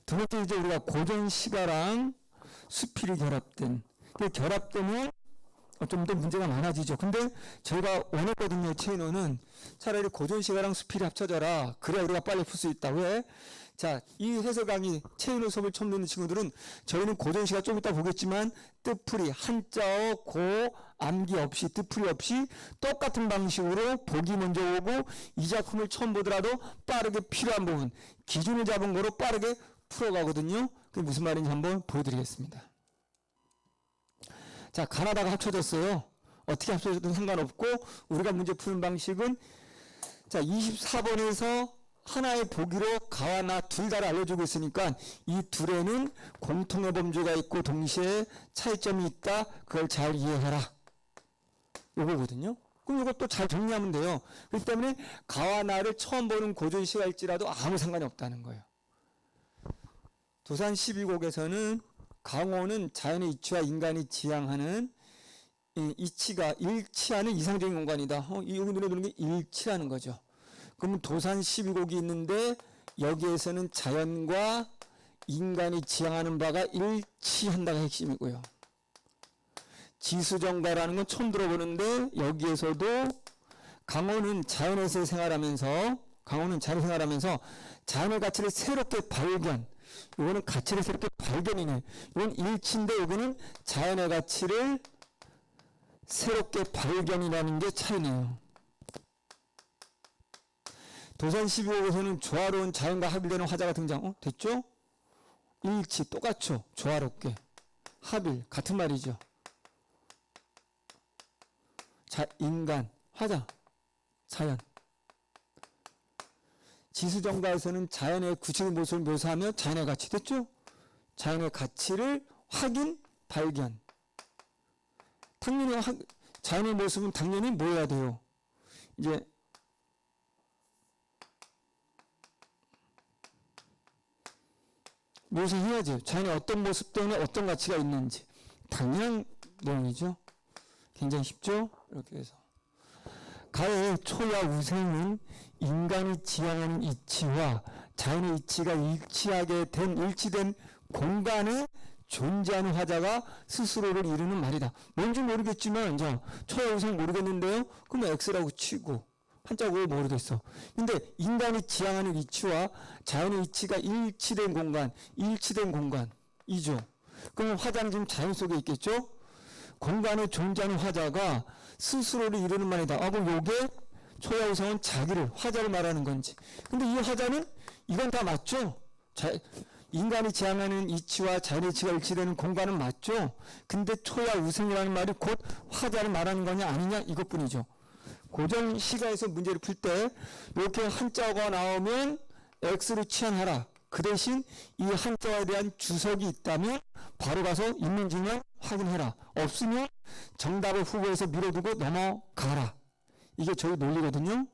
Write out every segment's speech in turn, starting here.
두 번째 이제 우리가 고전 시가랑 수필이 결합된. 결합되면 좀 더 문제가 많아지죠. 근데 저희가 원했거든요. 체인호는 차라리 고전 시가랑 수필이 합쳐져라. 그래야 우리가 빨리 풀 수 있다. 왜? 자, 이 해설 강의 체인호 수업을 처음 듣는 친구들은 저희는 고전 시가 좀 이따 보겠지만 뜻풀이 한자어 고 암기 없이 뜻풀이 없이 똑같은 방식으로 보기 먼저 오고 이 작품을 처음 보더라도 빠르게 필요한 부분 기준을 잡은 거로 빠르게 풀어가거든요. 그게 무슨 말인지 한번 보여드리겠습니다. 자, 가나다가 합쳐졌어요. 어떻게 합쳐졌든 상관없고 우리가 문제 푸는 방식은 자 24번에서 하나의 보기로 가와 나 둘 다를 알려주고 있으니까 이 둘에는 공통의 범주가 있고 동시에 차이점이 있다. 그걸 잘 이해해라. 요거거든요. 그럼 이것도 잘 정리하면 돼요. 그렇기 때문에 가와 나를 처음 보는 고전 시가일지라도 아무 상관이 없다는 거예요. 도산 12곡에서는 강호는 자연의 이치와 인간이 지향하는 이치가 일치하는 이상적인 공간이다. 여기 눈에 들어오는 게 일치라는 거죠. 그러면 도산 12곡이 있는데 여기에서는 자연과 인간이 지향하는 바가 일치한다가 핵심이고요. 지수정가라는 건 처음 들어보는데 여기에서도 강호는 자연에서 생활하면서 자연의 가치를 새롭게 발견. 이거는 가치를 새롭게 발견이네. 이건 일치인데 여기는 자연의 가치를 새롭게 발견이라는 게 차이네요. 도산 12곡에서는 조화로운 자연과 합일되는 화자가 등장. 됐죠? 일치 똑같죠? 조화롭게. 합일 같은 말이죠. 자, 인간, 화자, 자연. 지수정가에서는 자연의 구체적인 모습을 묘사하며 자연의 가치 됐죠? 자연의 가치를 확인, 발견. 당연히 자연의 모습은 당연히 뭐 해야 돼요? 이제 묘사해야죠. 자연의 어떤 모습 때문에 어떤 가치가 있는지. 당연한 내용이죠. 굉장히 쉽죠? 이렇게 해서. 가의 초야 우생은 인간이 지향하는 이치와 자연의 이치가 일치된 공간에 존재하는 화자가 스스로를 이루는 말이다. 뭔지 모르겠지만, 자, 초야 우생 모르겠는데요? 그러면 X라고 치고, 한자고 모르겠어. 근데 인간이 지향하는 이치와 자연의 이치가 일치된 공간이죠. 그러면 화자는 지금 자연 속에 있겠죠? 공간에 존재하는 화자가 스스로를 이루는 말이다. 그럼 요게 초야우성은 자기를, 화자를 말하는 건지. 근데 이 화자는 이건 다 맞죠? 인간이 지향하는 이치와 자연의 이치가 일치되는 공간은 맞죠? 근데 초야우성이라는 말이 곧 화자를 말하는 거냐 아니냐 이것뿐이죠. 고전 시가에서 문제를 풀 때 이렇게 한자어가 나오면 X를 취한하라. 그 대신 이 한자어에 대한 주석이 있다면 바로 가서 있는지냐 확인해라. 없으면 정답을 후보에서 밀어두고 넘어가라. 이게 저희 논리거든요.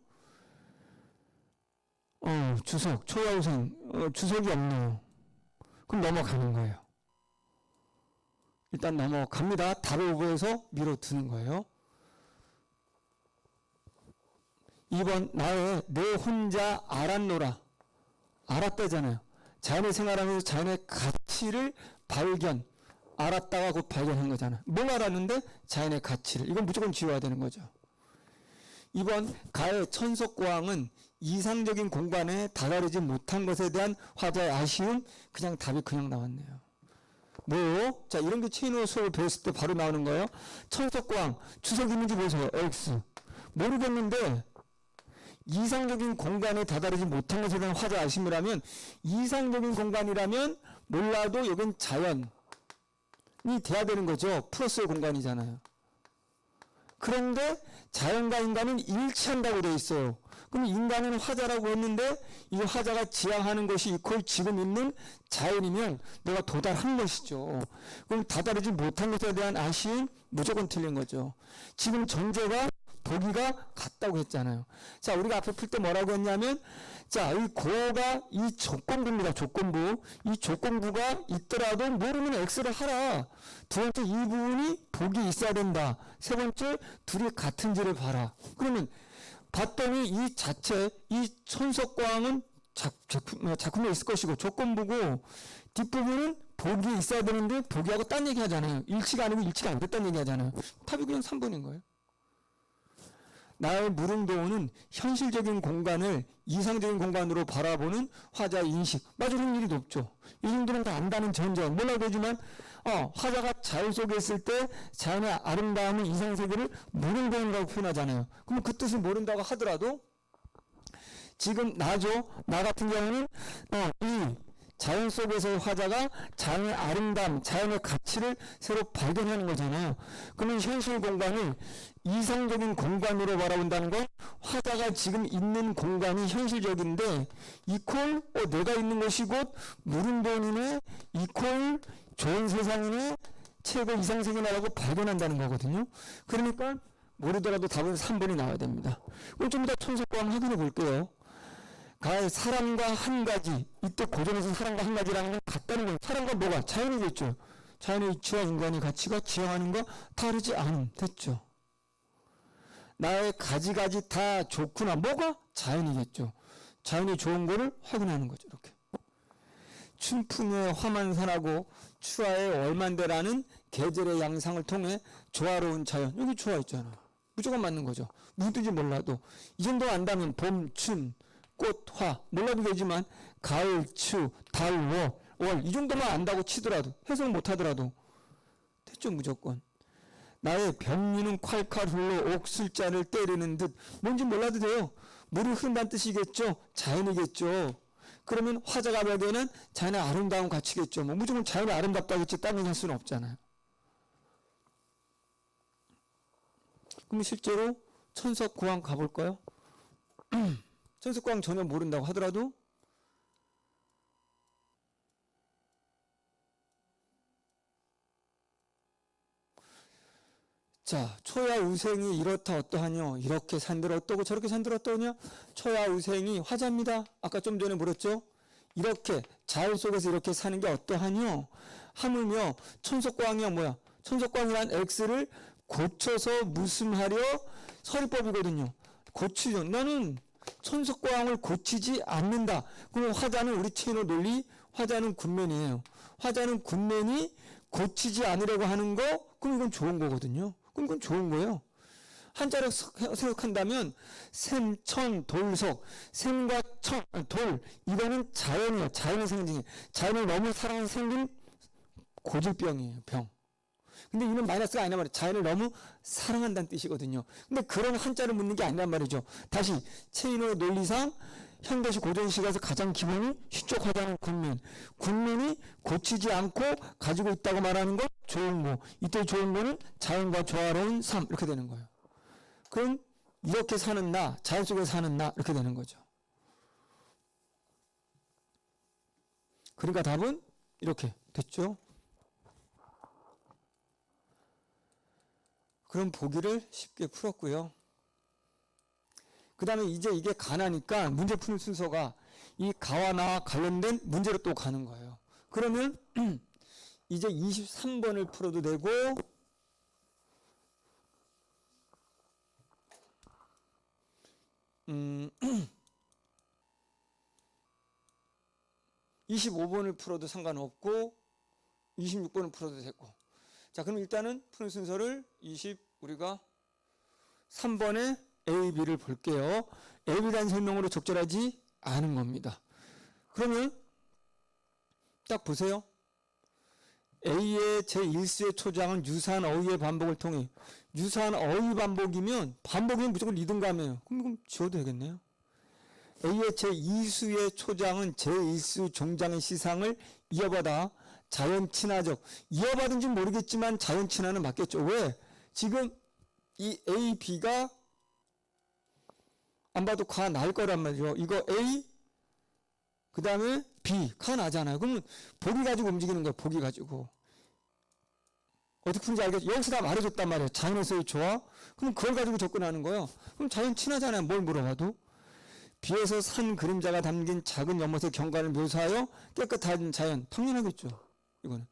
주석, 초야우생, 주석이 없네요. 그럼 넘어가는 거예요. 일단 넘어갑니다. 답을 후보에서 밀어두는 거예요. 2번 내 혼자 알았노라. 알았다잖아요. 자연의 생활하면서 자연의 가치를 발견. 알았다가 곧 발견한 거잖아. 뭘 알았는데? 자연의 가치를. 이건 무조건 지워야 되는 거죠. 2번 가의 천석고항은 이상적인 공간에 다다르지 못한 것에 대한 화자의 아쉬움. 그냥 답이 그냥 나왔네요. 뭐요? 자, 이런 게 체인호 수업을 배웠을 때 바로 나오는 거예요. 천석고항 주석 있는지 보세요. X. 모르겠는데 이상적인 공간에 다다르지 못한 것에 대한 화자 아쉬움이라면 이상적인 공간이라면 몰라도 여긴 자연이 돼야 되는 거죠. 플러스의 공간이잖아요. 그런데 자연과 인간은 일치한다고 되어 있어요. 그럼 인간은 화자라고 했는데 이 화자가 지향하는 것이 이퀄 지금 있는 자연이면 내가 도달한 것이죠. 그럼 다다르지 못한 것에 대한 아쉬움 무조건 틀린 거죠. 지금 전제가 보기가 같다고 했잖아요. 자, 우리가 앞에 풀 때 뭐라고 했냐면, 자, 이 고가 이 조건부입니다. 조건부. 이 조건부가 있더라도 모르면 X를 하라. 두 번째, 이 부분이 복이 있어야 된다. 세 번째, 둘이 같은지를 봐라. 그러면 봤더니 이 자체, 이 천석광은 작품에 있을 것이고 조건부고 뒷부분은 보기에 있어야 되는데 보기하고 딴 얘기 하잖아요. 일치가 아니고 일치가 안 됐다는 얘기 하잖아요. 답이 그냥 3번인 거예요. 나의 무릉도원은 현실적인 공간을 이상적인 공간으로 바라보는 화자의 인식. 맞을 확률이 높죠. 이 정도는 다 안다는 전제는 몰라도 되지만 화자가 자연 속에 있을 때 자연의 아름다움을 이상세계를 무릉도원이라고 표현하잖아요. 그럼 그 뜻을 모른다고 하더라도 지금 나 같은 경우는 이 자연 속에서의 화자가 자연의 아름다움, 자연의 가치를 새로 발견하는 거잖아요. 그러면 현실 공간을 이상적인 공간으로 바라본다는 건 화자가 지금 있는 공간이 현실적인데 이퀄 내가 있는 곳이 곧 무릉도원이네, 이퀄 좋은 세상이네, 최고 이상세계나라고 발견한다는 거거든요. 그러니까 모르더라도 답은 3번이 나와야 됩니다. 그럼 좀 이따 천석광 확인해 볼게요. 사람과 한 가지, 이때 고전에서 사람과 한 가지라는 건 같다는 거예요. 사람과 뭐가? 자연이겠죠. 자연의 이치와 인간의 가치가 지향하는 거 다르지 않음. 됐죠. 나의 가지가지 다 좋구나. 뭐가? 자연이겠죠. 자연이 좋은 거를 확인하는 거죠. 이렇게. 춘풍의 화만산하고 추하의 월만대라는 계절의 양상을 통해 조화로운 자연. 여기 조화 있잖아. 무조건 맞는 거죠. 무든지 몰라도. 이 정도 안다면 봄, 춘, 꽃, 화 몰라도 되지만 가을, 추, 달, 월 이 정도만 안다고 치더라도 해석 못하더라도 됐죠. 무조건. 나의 병리는 콸콸 흘러 옥술자를 때리는 듯 뭔지 몰라도 돼요. 물이 흐른다는 뜻이겠죠. 자연이겠죠. 그러면 화자가 발견한 자연의 아름다운 가치겠죠. 뭐 무조건 자연이 아름답다겠지 딴 얘기 할 수는 없잖아요. 그럼 실제로 천석고항 가볼까요? 천석고항 전혀 모른다고 하더라도 자, 초야우생이 이렇다 어떠하뇨? 이렇게 산들 어떠고 저렇게 산들 어떠냐? 초야우생이 화자입니다. 아까 좀 전에 물었죠? 이렇게 자연 속에서 이렇게 사는 게 어떠하뇨? 하물며 천석광이야 뭐야? 천석광이란 X를 고쳐서 무슨 하려? 서리법이거든요. 고치죠. 나는 천석광을 고치지 않는다. 그럼 화자는 우리 채널 논리 화자는 군맨이에요. 화자는 군맨이 고치지 않으려고 하는 거 그럼 이건 좋은 거거든요. 그럼 이건 좋은 거예요. 한자로 생각한다면 샘, 천, 돌석 샘과 천, 돌 이거는 자연이에요. 자연의 상징이에요. 자연을 너무 사랑해서 생긴 고질병이에요. 병. 근데 이는 마이너스가 아니란 말이에요. 자연을 너무 사랑한다는 뜻이거든요. 근데 그런 한자를 묻는 게 아니란 말이죠. 다시 체인의 논리상 현대시 고전시가에서 가장 기본이 시적 화자는 군민. 군민이 고치지 않고 가지고 있다고 말하는 건 좋은 거. 이때 좋은 거는 자연과 조화로운 삶 이렇게 되는 거예요. 그럼 이렇게 사는 나, 자연 속에 사는 나 이렇게 되는 거죠. 그러니까 답은 이렇게 됐죠. 그럼 보기를 쉽게 풀었고요. 그 다음에 이제 이게 가나니까 문제 푸는 순서가 이 가와 나와 관련된 문제로 또 가는 거예요. 그러면 이제 23번을 풀어도 되고 25번을 풀어도 상관없고 26번을 풀어도 되고 자 그럼 일단은 푸는 순서를 우리가 3번에 A, B를 볼게요. A, B라는 설명으로 적절하지 않은 겁니다. 그러면 딱 보세요. A의 제1수의 초장은 유사한 어휘의 반복을 통해 유사한 어휘 반복이면 무조건 리듬감이에요. 그럼 지워도 되겠네요. A의 제2수의 초장은 제1수 종장의 시상을 이어받아 자연 친화적 이어받은지 모르겠지만 자연 친화는 맞겠죠. 왜? 지금 이 A, B가 안 봐도 가 날 거란 말이죠. 이거 A 그 다음에 B 가 나잖아요. 그러면 보기 가지고 움직이는 거예요. 보기 가지고 어떻게 푸는지 알겠죠? 여기서 다 말해줬단 말이에요. 자연에서의 조화. 그럼 그걸 가지고 접근하는 거예요. 그럼 자연 친하잖아요. 뭘 물어봐도. 비에서 산 그림자가 담긴 작은 연못의 경관을 묘사하여 깨끗한 자연. 당연하겠죠. 이거는.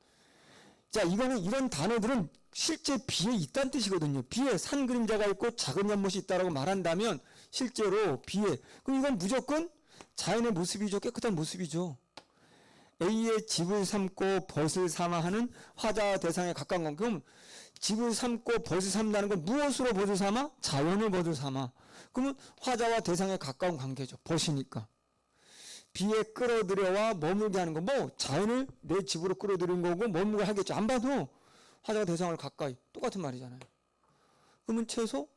자, 이거는 이런 단어들은 실제 비에 있다는 뜻이거든요. 비에 산 그림자가 있고 작은 연못이 있다라고 말한다면 실제로 비에. 그럼 이건 무조건 자연의 모습이죠. 깨끗한 모습이죠. A의 집을 삼고 벗을 삼아 하는 화자 대상에 가까운 건, 그럼 집을 삼고 벗을 삼다는 건 무엇으로 벗을 삼아? 자연을 벗을 삼아. 그러면 화자와 대상에 가까운 관계죠. 벗이니까. B에 끌어들여와 머물게 하는 건 뭐 자연을 내 집으로 끌어들이는 거고 머물게 하겠죠. 안 봐도 화자와 대상을 가까이, 똑같은 말이잖아요. 그러면 최소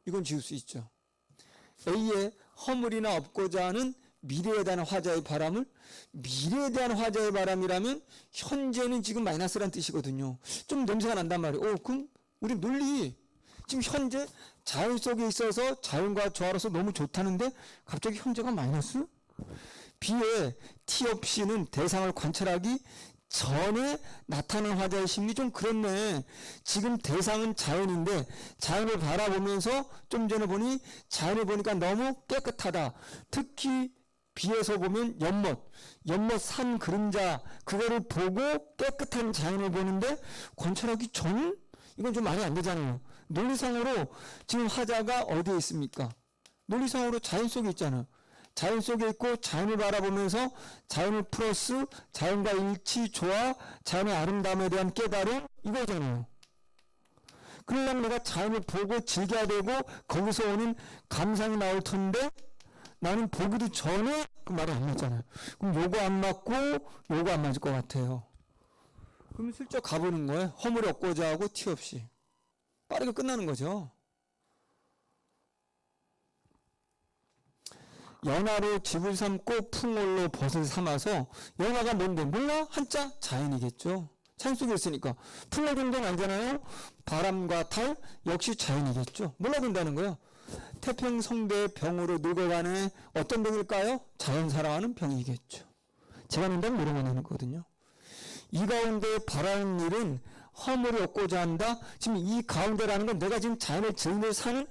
이건 지울 수 있죠. A의 허물이나 없고자 하는 미래에 대한 화자의 바람을, 미래에 대한 화자의 바람이라면 현재는 지금 마이너스란 뜻이거든요. 좀 냄새가 난단 말이에요. 그럼 우리 논리 지금 현재 자연 속에 있어서 자연과 조화로서 너무 좋다는데 갑자기 현재가 마이너스? B의 T 없이는 대상을 관찰하기 전에 나타난 화자의 심리 좀 그렇네. 지금 대상은 자연인데 자연을 바라보면서 좀 전에 보니 자연을 보니까 너무 깨끗하다. 특히 B에서 보면 연못 산 그림자 그거를 보고 깨끗한 자연을 보는데 관찰하기 전? 이건 좀 말이 안 되잖아요. 논리상으로 지금 화자가 어디에 있습니까? 논리상으로 자연 속에 있잖아요. 자연 속에 있고 자연을 바라보면서 자연을 플러스 자연과 일치, 조화, 자연의 아름다움에 대한 깨달음 이거잖아요. 그러려면 내가 자연을 보고 즐겨야 되고 거기서 오는 감상이 나올 텐데 나는 보기도 전에 그 말이 안 맞잖아요. 그럼 요거 안 맞고 요거 안 맞을 것 같아요. 그럼 슬쩍 가보는 거예요. 허물이 없고자 하고 티 없이. 빠르게 끝나는 거죠. 연화로 집을 삼고 풍월로 벗을 삼아서 연화가 뭔데? 몰라? 한자? 자연이겠죠. 자연 속에 있으니까. 풍월 정도는 알잖아요. 바람과 달 역시 자연이겠죠. 몰라 된다는 거예요. 태평성대 병으로 늙어가는 어떤 병일까요? 자연 살아가는 병이겠죠. 제가 논다면 이런 거 내는 거거든요. 이 가운데 바라는 일은 허물이 없고자 한다. 지금 이 가운데라는 건 내가 지금 자연을 즐기며 사는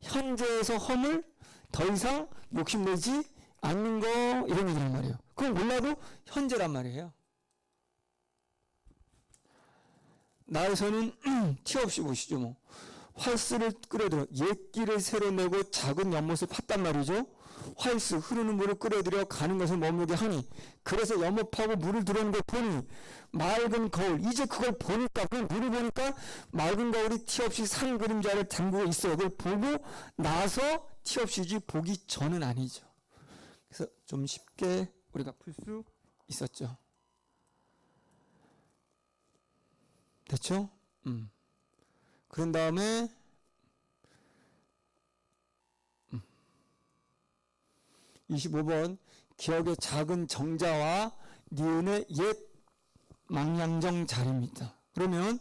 현재에서 허물 더 이상 욕심내지 않는 거 이런 얘기란 말이에요. 그건 몰라도 현재란 말이에요. 나에서는 티 없이 보시죠. 뭐 활스를 끌어들여 옛길을 새로 내고 작은 연못을 팠단 말이죠. 활스 흐르는 물을 끌어들여 가는 것을 머물게 하니 그래서 연못 파고 물을 들어오는 걸 보니 맑은 거울 이제 그걸 보니까 그 물을 보니까 맑은 거울이 티 없이 산 그림자를 담그고 있어요. 그걸 보고 나서 티 없이지 보기 전은 아니죠. 그래서 좀 쉽게 우리가 풀 수 있었죠. 됐죠? 그런 다음에 25번 기억의 작은 정자와 니은의 옛 망양정 자리입니다. 그러면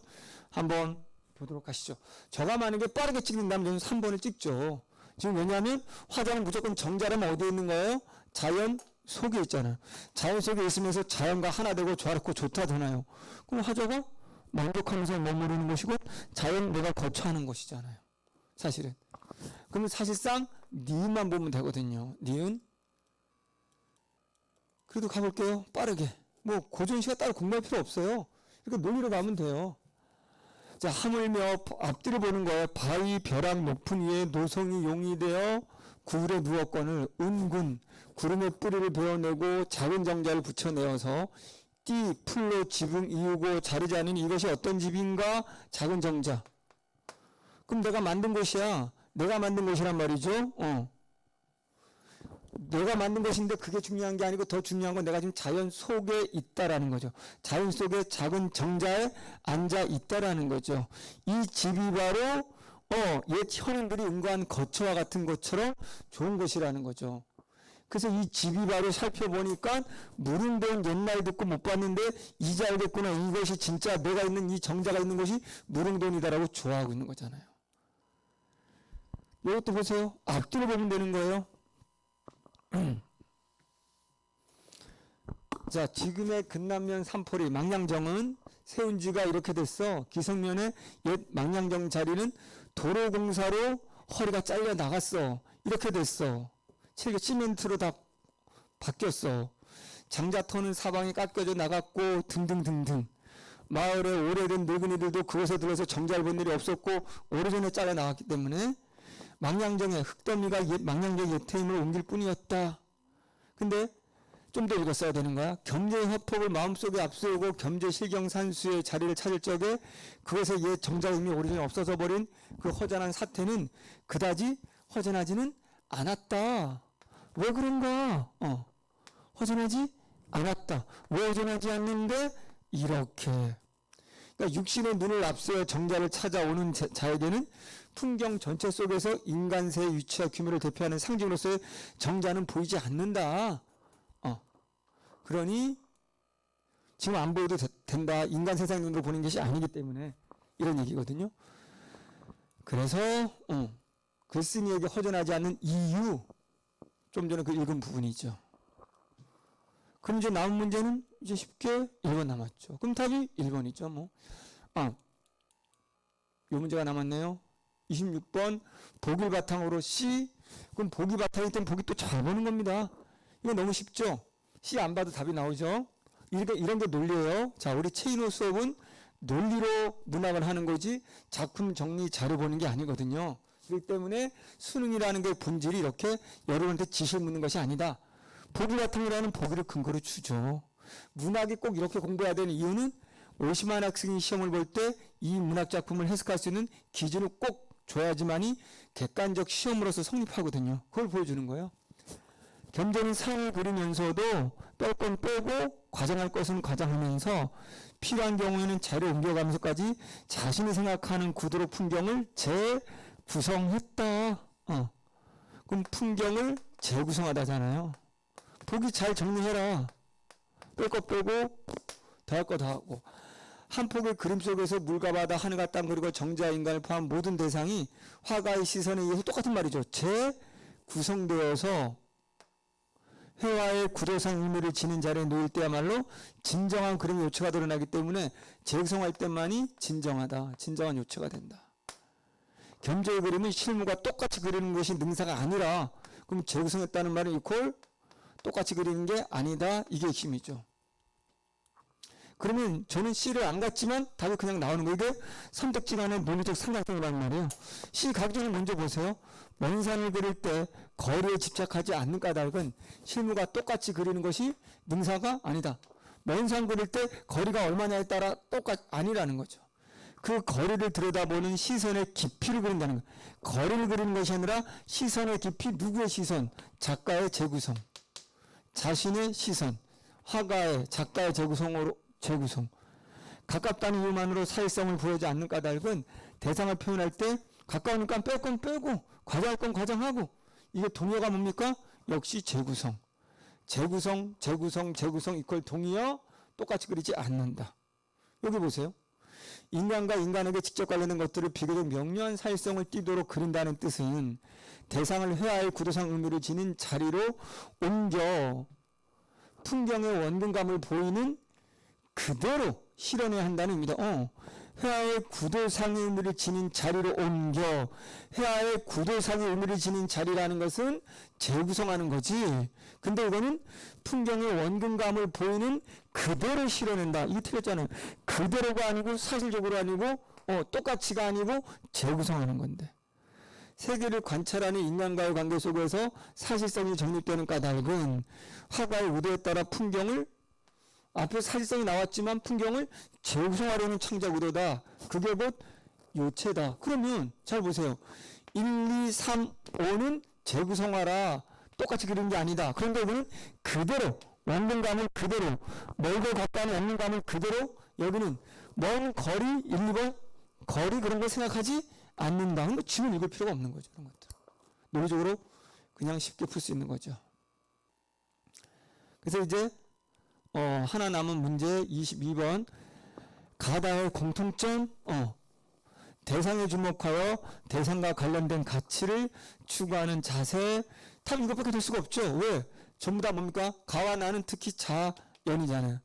한번 보도록 하시죠. 저가 만약에 빠르게 찍는다면 저는 3번을 찍죠. 지금 왜냐하면 화자는 무조건 정자라면 어디에 있는 거예요? 자연 속에 있잖아요. 자연 속에 있으면서 자연과 하나 되고 조화롭고 좋다잖아요. 그럼 화자가 만족하면서 머무르는 것이고 자연 내가 거처하는 것이잖아요. 사실은. 그러면 사실상 니은만 보면 되거든요. 니은. 그래도 가볼게요. 빠르게. 뭐 고전시가 따로 공부할 필요 없어요. 이렇게 논리로 가면 돼요. 자, 하물며 앞뒤를 보는 거예요. 바위 벼락 높은 위에 노송이 용이 되어 구울에 누웠거늘 은군 구름의 뿌리를 베어내고 작은 정자를 붙여내어서 띠 풀로 지붕 이우고 자르지 않은 이것이 어떤 집인가? 작은 정자. 그럼 내가 만든 것이야. 내가 만든 것이란 말이죠. 내가 만든 것인데 그게 중요한 게 아니고 더 중요한 건 내가 지금 자연 속에 있다라는 거죠. 자연 속에 작은 정자에 앉아 있다라는 거죠. 이 집이 바로 옛 현인들이 은거한 거처와 같은 것처럼 좋은 것이라는 거죠. 그래서 이 집이 바로 살펴보니까 무릉도원 옛날 듣고 못 봤는데 이제 알겠구나. 이것이 진짜 내가 있는 이 정자가 있는 것이 무릉도원이다라고 좋아하고 있는 거잖아요. 이것도 보세요. 앞뒤로 보면 되는 거예요. 자, 지금의 근남면 삼포리 망량정은 세운 지가 이렇게 됐어. 기성면의 옛 망량정 자리는 도로공사로 허리가 잘려 나갔어. 이렇게 됐어. 칠게 시멘트로 다 바뀌었어. 장자터는 사방이 깎여져 나갔고 등등등등. 마을에 오래된 늙은이들도 그곳에 들어서 정자를 본 일이 없었고 오래전에 잘려 나갔기 때문에 망량정에 흙더미가 망량정 예태임을 옮길 뿐이었다. 근데 좀 더 읽었어야 되는 거야. 겸재의 화폭을 마음속에 앞세우고 겸재 실경산수의 자리를 찾을 적에 그것에 옛 정자 의미 오리지널 없어져 버린 그 허전한 사태는 그다지 허전하지는 않았다. 왜 그런가? 허전하지 않았다. 왜 허전하지 않는데? 이렇게. 그러니까 육신의 눈을 앞세워 정자를 찾아오는 자에게는 풍경 전체 속에서 인간세의 위치와 규모를 대표하는 상징으로서의 정자는 보이지 않는다. 그러니 지금 안 보여도 된다. 인간 세상 눈으로 보는 것이 아니기 때문에 이런 얘기거든요. 그래서 글쓴이에게 허전하지 않는 이유, 좀 전에 그 읽은 부분이죠. 그럼 이제 남은 문제는 이제 쉽게 1번 남았죠. 그럼 답이 1번이죠. 뭐. 요 문제가 남았네요. 26번 보기를 바탕으로 C. 그럼 보기 바탕일 땐 보기 또 잘 보는 겁니다. 이거 너무 쉽죠? C 안 봐도 답이 나오죠? 이런 게 논리예요. 자, 우리 체인호 수업은 논리로 문학을 하는 거지 작품 정리 자료 보는 게 아니거든요. 그렇기 때문에 수능이라는 게 본질이 이렇게 여러분한테 지시를 묻는 것이 아니다. 보기 바탕이라는 보기를 근거로 주죠. 문학이 꼭 이렇게 공부해야 되는 이유는 오시만 학생이 시험을 볼 때 이 문학 작품을 해석할 수 있는 기준을 꼭 줘야지만이 객관적 시험으로서 성립하거든요. 그걸 보여주는 거예요. 겸재는 상을 그리면서도 뺄 건 빼고 과장할 것은 과장하면서 필요한 경우에는 자료 옮겨가면서까지 자신이 생각하는 구도로 풍경을 재구성했다. 그럼 풍경을 재구성하다잖아요. 보기 잘 정리해라. 뺄 거 빼고 더할 거 더하고. 한 폭의 그림 속에서 물과 바다, 하늘과 땅 그리고 정자, 인간을 포함한 모든 대상이 화가의 시선에 의해서 똑같은 말이죠. 재구성되어서 회화의 구도상 의미를 지닌 자리에 놓일 때야말로 진정한 그림의 요체가 드러나기 때문에 재구성할 때만이 진정하다. 진정한 요체가 된다. 겸재의 그림은 실무가 똑같이 그리는 것이 능사가 아니라 그럼 재구성했다는 말은 이퀄 똑같이 그리는 게 아니다. 이게 핵심이죠. 그러면 저는 C를 안 갔지만 답이 그냥 나오는 거. 이게 선택지간의 논리적 상당성이란 말이에요. C 각종을 먼저 보세요. 먼 산을 그릴 때 거리에 집착하지 않는 까닭은 실무가 똑같이 그리는 것이 능사가 아니다. 먼 산 그릴 때 거리가 얼마냐에 따라 아니라는 거죠. 그 거리를 들여다보는 시선의 깊이를 그린다는 거예요. 거리를 그리는 것이 아니라 시선의 깊이, 누구의 시선? 작가의 재구성. 자신의 시선. 화가의, 작가의 재구성. 가깝다는 이유만으로 사회성을 부여하지 않는 까닭은 대상을 표현할 때 가까우니까 뺄 건 빼고 과장할 건 과장하고 이게 동의어가 뭡니까? 역시 재구성. 재구성 이퀄 동의어 똑같이 그리지 않는다. 여기 보세요. 인간과 인간에게 직접 관련된 것들을 비교적 명료한 사회성을 띠도록 그린다는 뜻은 대상을 회화의 구도상 의미를 지닌 자리로 옮겨 풍경의 원근감을 보이는 그대로 실현해야 한다는 의미다. 회화의 구도상의 의미를 지닌 자리로 옮겨. 회화의 구도상의 의미를 지닌 자리라는 것은 재구성하는 거지. 근데 이거는 풍경의 원근감을 보이는 그대로 실현한다. 이게 틀렸잖아요. 그대로가 아니고 사실적으로 아니고 똑같이가 아니고 재구성하는 건데. 세계를 관찰하는 인간과의 관계 속에서 사실성이 정립되는 까닭은 화가의 의도에 따라 풍경을 앞에 사실성이 나왔지만 풍경을 재구성하려는 창작 의도다. 그게 곧 요체다. 그러면 잘 보세요. 1, 2, 3, 5는 재구성하라. 똑같이 그리는 게 아니다. 그런데 이거는 그대로 원근감을 그대로 멀고 가까운 원근감을 그대로 여기는 먼 거리 1, 2번 거리 그런 걸 생각하지 않는다. 그런 거 지금 읽을 필요가 없는 거죠. 그런 것들. 논리적으로 그냥 쉽게 풀 수 있는 거죠. 그래서 이제 하나 남은 문제 22번 가다의 공통점 대상에 주목하여 대상과 관련된 가치를 추구하는 자세. 답 이것밖에 될 수가 없죠. 왜? 전부 다 뭡니까? 가와 나는 특히 자연이잖아요.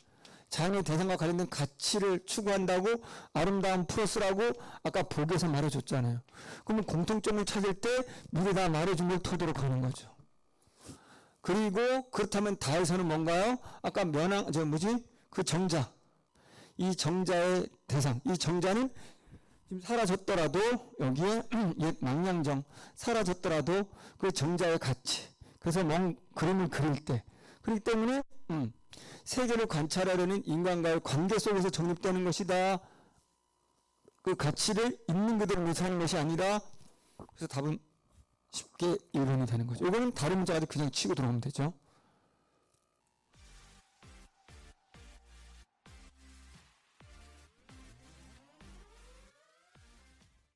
자연의 대상과 관련된 가치를 추구한다고 아름다운 플러스라고 아까 보기에서 말해줬잖아요. 그러면 공통점을 찾을 때 미리 다 말해준 걸 토대로 가는 거죠. 그리고 그렇다면 다에서는 뭔가요? 아까 그 정자. 이 정자의 대상. 이 정자는 지금 사라졌더라도 여기에 옛 망량정 사라졌더라도 그 정자의 가치. 그래서 그림을 그릴 때 그렇기 때문에 세계를 관찰하려는 인간과의 관계 속에서 정립되는 것이다. 그 가치를 있는 그대로 묘사하는 것이 아니라 그래서 답은 쉽게 1번이 되는 거죠. 이거는 다른 문제가 그냥 치고 들어오면 되죠.